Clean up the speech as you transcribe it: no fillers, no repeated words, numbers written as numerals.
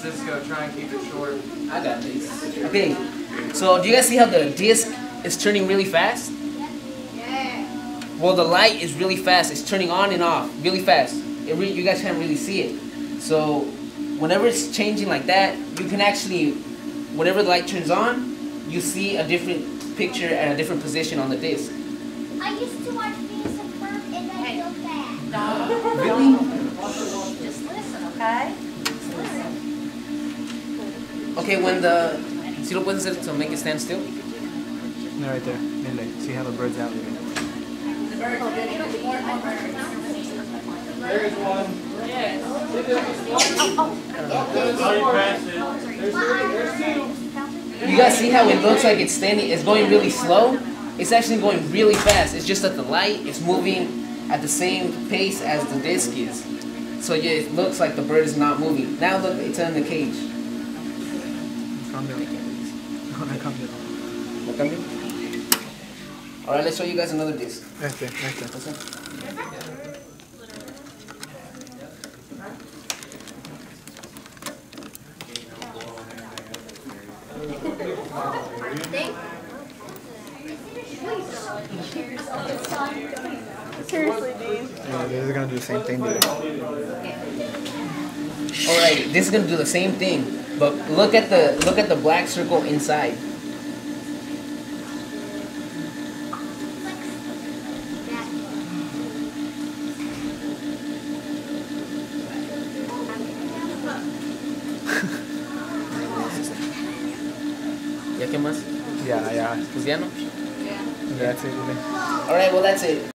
Cisco, try and keep it short. I got this. Okay, so do you guys see how the disc is turning really fast? Yeah. Well, the light is really fast. It's turning on and off really fast. You guys can't really see it. So whenever it's changing like that, you can actually, whenever the light turns on, you see a different picture at a different position on the disc. I used to watch Venus and Ferb and then feel bad. Really? Just listen, okay? Okay, when the... ¿Sí lo puedes hacer to make it stand still? No, right there. Midley. See how the bird's out there. There's one. There's two. You guys see how it looks like it's standing, it's going really slow? It's actually going really fast. It's just that the light is moving at the same pace as the disc is. So yeah, it looks like the bird is not moving. Now look, it's in the cage. Alright, let's show you guys another disc. Right there. Seriously, dude. Yeah, this is gonna do the same thing, dude. Alright, this is gonna do the same thing, but look at the black circle inside. ¿Ya qué más? Yeah. Pues ya no. That's it, dude. Alright, well that's it.